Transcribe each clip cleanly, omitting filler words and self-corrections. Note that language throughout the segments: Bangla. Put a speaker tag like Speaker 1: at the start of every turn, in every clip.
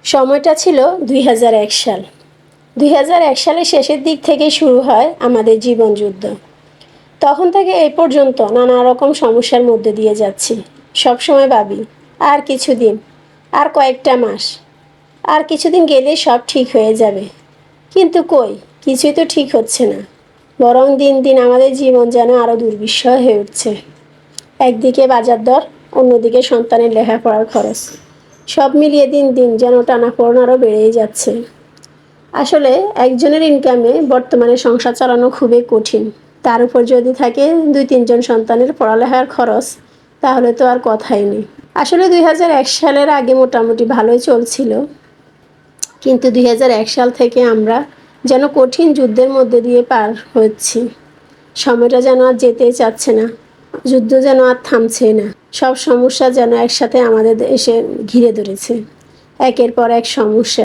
Speaker 1: সময়টা ছিল ২০০১ সাল। ২০০১ সালের শেষের দিক থেকে শুরু হয় আমাদের জীবনযুদ্ধ। তখন থেকে এই পর্যন্ত নানা রকম সমস্যার মধ্যে দিয়ে যাচ্ছি। সবসময় ভাবি আর কিছুদিন, আর কয়েকটা মাস, আর কিছুদিন গেলেই সব ঠিক হয়ে যাবে। কিন্তু কই, কিছুই তো ঠিক হচ্ছে না। বরং দিন দিন আমাদের জীবন যেন আরও দুর্বিষহ হয়ে উঠছে। একদিকে বাজার দর, অন্যদিকে সন্তানের লেখাপড়ার খরচ, সব মিলিয়ে দিন দিন যেন টানাপোড়েন আরও বেড়েই যাচ্ছে। আসলে একজনের ইনকামে বর্তমানে সংসার চালানো খুবই কঠিন। তার উপর যদি থাকে ২-৩ জন সন্তানের পড়ালেখার খরচ, তাহলে তো আর কথাই নেই। আসলে ২০০১ সালের আগে মোটামুটি ভালোই চলছিল, কিন্তু ২০০১ সাল থেকে আমরা যেন কঠিন যুদ্ধের মধ্যে দিয়ে পার হচ্ছি। সময়টা যেন আর যেতেই চাচ্ছে না, যুদ্ধ যেন আর থামছে না। সব সমস্যা যেন একসাথে আমাদের এসে ঘিরে ধরেছে, একের পর এক সমস্যা।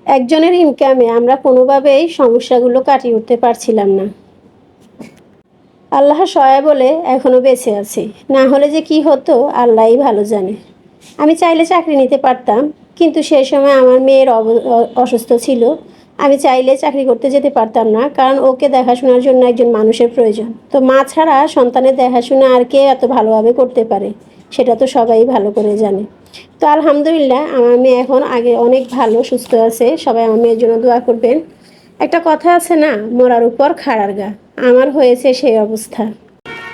Speaker 1: একজনের ইনকামে আমরা কোনোভাবেই সমস্যাগুলো কাটিয়ে উঠতে পারছিলাম না। আল্লাহ সহায় বলে এখনও বেঁচে আছি, না হলে যে কি হতো আল্লাহই ভালো জানে। আমি চাইলে চাকরি নিতে পারতাম, কিন্তু সেই সময় আমার মেয়ের অসুস্থ ছিল। আমি চাইলে চাকরি করতে যেতে পারতাম না, কারণ ওকে দেখাশোনার জন্য একজন মানুষের প্রয়োজন। তো মা ছাড়া সন্তানের দেখাশোনা আর কে এত ভালোভাবে করতে পারে, সেটা তো সবাই ভালো করে জানে। তো আলহামদুলিল্লাহ, আমার মেয়ে এখন আগে অনেক ভালো সুস্থ আছে। সবাই আমার মেয়ের জন্য দোয়া করবেন। একটা কথা আছে না, মরার উপর খাড়ার গা, আমার হয়েছে সেই অবস্থা।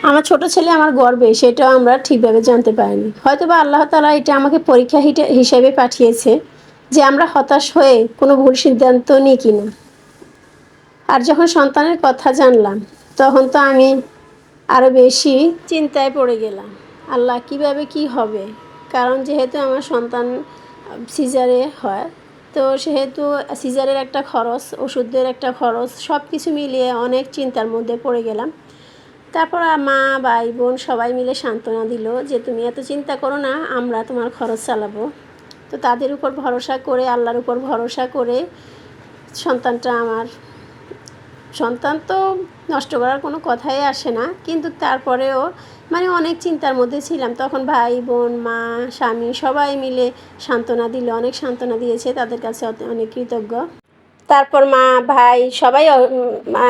Speaker 1: আমার ছোট ছেলে আমার গর্বে, সেটাও আমরা ঠিকভাবে জানতে পারিনি। হয়তো বা আল্লাহ তাআলা এটা আমাকে পরীক্ষা হিসেবে পাঠিয়েছে, যে আমরা হতাশ হয়ে কোনো ভুল সিদ্ধান্ত নিই কিনা। আর যখন সন্তানের কথা জানলাম, তখন তো আমি আরও বেশি চিন্তায় পড়ে গেলাম। আল্লাহ, কিভাবে কি হবে। কারণ যেহেতু আমার সন্তান সিজারে হয়, তো সেহেতু সিজারের একটা খরচ, ওষুধের একটা খরচ, সব কিছু মিলিয়ে অনেক চিন্তার মধ্যে পড়ে গেলাম। তারপর মা, ভাই, বোন সবাই মিলে সান্ত্বনা দিল যে তুমি এত চিন্তা করো না, আমরা তোমার খরচ চালাবো। তো তাদের উপর ভরসা করে, আল্লাহর উপর ভরসা করে সন্তান তো নষ্ট করার কোনো কথাই আসে না, কিন্তু তারপরেও অনেক চিন্তার মধ্যে ছিলাম। তখন ভাই, বোন, মা, স্বামী সবাই মিলে সান্ত্বনা দিল, অনেক সান্ত্বনা দিয়েছে, তাদের কাছে অনেক কৃতজ্ঞ। তারপর মা, ভাই সবাই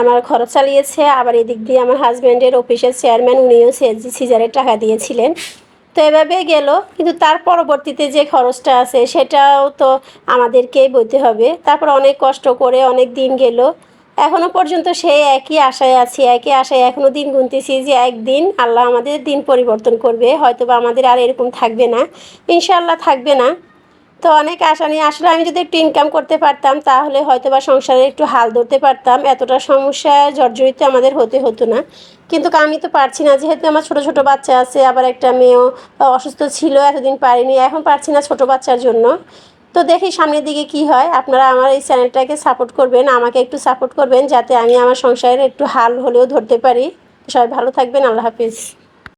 Speaker 1: আমার খরচ চালিয়েছে। আবার এদিক দিয়ে আমার হাজব্যান্ডের অফিসের চেয়ারম্যান, উনিও সিজারের টাকা দিয়েছিলেন। তো এভাবে গেল, কিন্তু তার পরবর্তীতে যে খরচটা আছে সেটাও তো আমাদেরকেই বইতে হবে। তারপর অনেক কষ্ট করে অনেক দিন গেল, এখনও পর্যন্ত সেই একই আশায় আছি, একই আশায় এখনও দিন গুনতেছি যে একদিন আল্লাহ আমাদের দিন পরিবর্তন করবে, হয়তো বা আমাদের আর এরকম থাকবে না, ইনশাআল্লাহ থাকবে না। তো অনেক আশা নিয়ে, আসলে আমি যদি একটু ইনকাম করতে পারতাম, তাহলে হয়তো বা সংসারে একটু হাল ধরতে পারতাম, এতটা সমস্যায় জর্জরিত আমাদের হতে হতো না। কিন্তু আমি তো পারছি না, যেহেতু আমার ছোট ছোট বাচ্চা আছে, আবার একটা মেয়েও অসুস্থ ছিল, এতদিন পারিনি, এখন পারছি না ছোট বাচ্চার জন্য। তো দেখি সামনের দিকে কি হয়। আপনারা আমার এই চ্যানেলটাকে সাপোর্ট করবেন, আমাকে একটু সাপোর্ট করবেন, যাতে আমি আমার সংসারের একটু হাল হলেও ধরতে পারি। সবাই ভালো থাকবেন, আল্লাহ হাফিজ।